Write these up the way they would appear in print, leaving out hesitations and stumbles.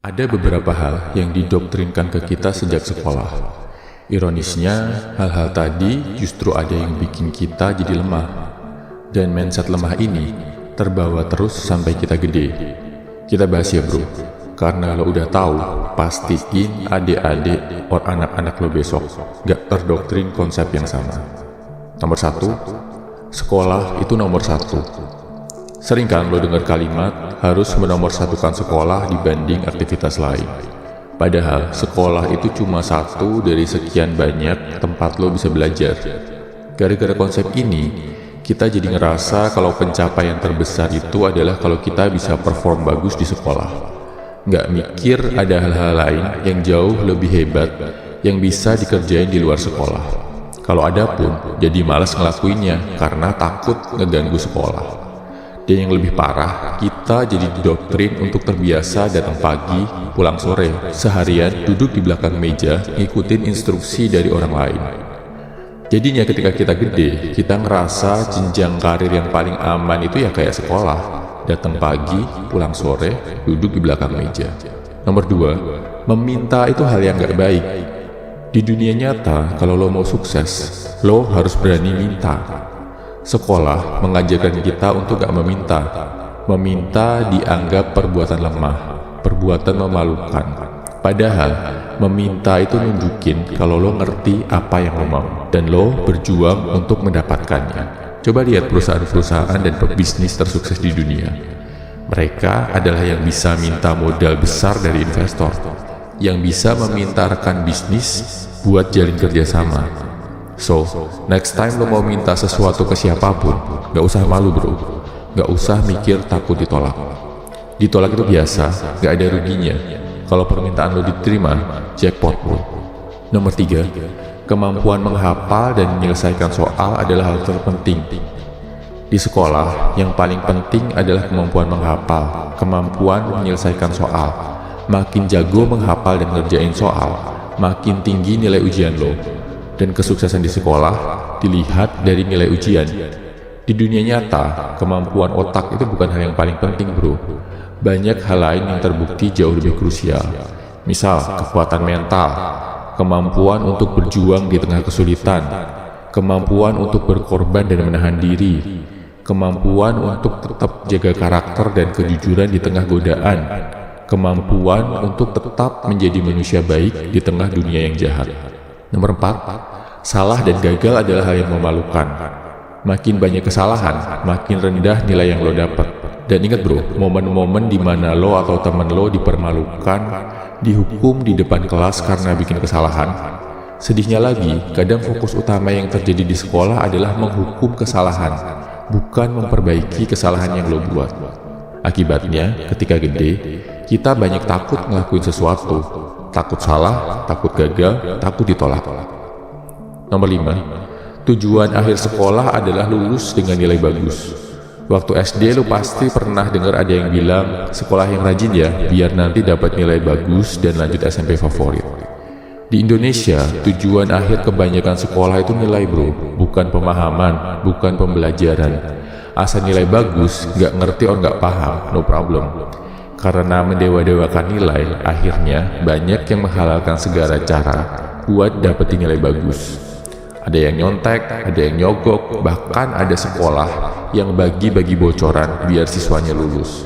Ada beberapa hal yang didoktrinkan ke kita sejak sekolah. Ironisnya, hal-hal tadi justru ada yang bikin kita jadi lemah. Dan mindset lemah ini terbawa terus sampai kita gede. Kita bahas ya bro, karena lo udah tahu, pastiin adik-adik or anak-anak lo besok gak terdoktrin konsep yang sama. Nomor 1, sekolah itu nomor 1. Sering kan lo dengar kalimat harus menomorsatukan sekolah dibanding aktivitas lain. Padahal sekolah itu cuma satu dari sekian banyak tempat lo bisa belajar. Gara-gara konsep ini, kita jadi ngerasa kalau pencapaian terbesar itu adalah kalau kita bisa perform bagus di sekolah. Nggak mikir ada hal-hal lain yang jauh lebih hebat yang bisa dikerjain di luar sekolah. Kalau ada pun, jadi malas ngelakuinnya karena takut ngeganggu sekolah. Dan yang lebih parah, kita jadi didoktrin untuk terbiasa datang pagi, pulang sore, seharian duduk di belakang meja, ngikutin instruksi dari orang lain. Jadinya ketika kita gede, kita ngerasa jenjang karir yang paling aman itu ya kayak sekolah. Datang pagi, pulang sore, duduk di belakang meja. Nomor 2, meminta itu hal yang gak baik. Di dunia nyata, kalau lo mau sukses, lo harus berani minta. Sekolah mengajarkan kita untuk gak meminta. Meminta dianggap perbuatan lemah, perbuatan memalukan. Padahal, meminta itu nunjukin kalau lo ngerti apa yang lo mau, dan lo berjuang untuk mendapatkannya. Coba lihat perusahaan-perusahaan dan pebisnis tersukses di dunia. Mereka adalah yang bisa minta modal besar dari investor, yang bisa meminta rekan bisnis buat jalin kerjasama. So, next time lo mau minta sesuatu ke siapapun, gak usah malu bro, gak usah mikir takut ditolak. Ditolak itu biasa, gak ada ruginya. Kalau permintaan lo diterima, jackpot bro. Nomor 3, kemampuan menghafal dan menyelesaikan soal adalah hal terpenting. Di sekolah, yang paling penting adalah kemampuan menghafal, kemampuan menyelesaikan soal. Makin jago menghafal dan ngerjain soal, makin tinggi nilai ujian lo. Dan kesuksesan di sekolah dilihat dari nilai ujian. Di dunia nyata, kemampuan otak itu bukan hal yang paling penting bro. Banyak hal lain yang terbukti jauh lebih krusial. Misal, kekuatan mental, kemampuan untuk berjuang di tengah kesulitan, kemampuan untuk berkorban dan menahan diri, kemampuan untuk tetap jaga karakter dan kejujuran di tengah godaan, kemampuan untuk tetap menjadi manusia baik di tengah dunia yang jahat. Nomor 4, salah dan gagal adalah hal yang memalukan. Makin banyak kesalahan, makin rendah nilai yang lo dapat. Dan ingat bro, momen-momen di mana lo atau temen lo dipermalukan, dihukum di depan kelas karena bikin kesalahan. Sedihnya lagi, kadang fokus utama yang terjadi di sekolah adalah menghukum kesalahan, bukan memperbaiki kesalahan yang lo buat. Akibatnya, ketika gede, kita banyak takut ngelakuin sesuatu. Takut salah, takut gagal, takut ditolak. Nomor 5, tujuan akhir sekolah adalah lulus dengan nilai bagus. Waktu SD lu pasti pernah dengar ada yang bilang, sekolah yang rajin ya, biar nanti dapat nilai bagus dan lanjut SMP favorit. Di Indonesia, tujuan akhir kebanyakan sekolah itu nilai bro, bukan pemahaman, bukan pembelajaran. Asal nilai bagus, gak ngerti or gak paham, no problem. Karena mendewa-dewakan nilai, akhirnya banyak yang menghalalkan segala cara buat dapetin nilai bagus. Ada yang nyontek, ada yang nyogok, bahkan ada sekolah yang bagi-bagi bocoran biar siswanya lulus.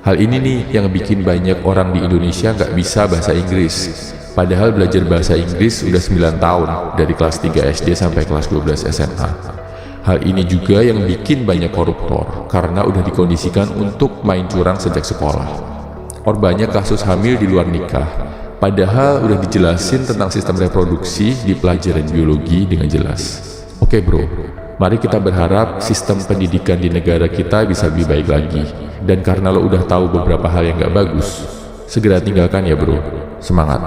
Hal ini nih yang bikin banyak orang di Indonesia nggak bisa bahasa Inggris. Padahal belajar bahasa Inggris udah 9 tahun, dari kelas 3 SD sampai kelas 12 SMA. Hal ini juga yang bikin banyak koruptor, karena udah dikondisikan untuk main curang sejak sekolah. Or banyak kasus hamil di luar nikah, padahal udah dijelasin tentang sistem reproduksi di pelajaran biologi dengan jelas. Oke bro, mari kita berharap sistem pendidikan di negara kita bisa lebih baik lagi. Dan karena lo udah tahu beberapa hal yang gak bagus, segera tinggalkan ya bro. Semangat!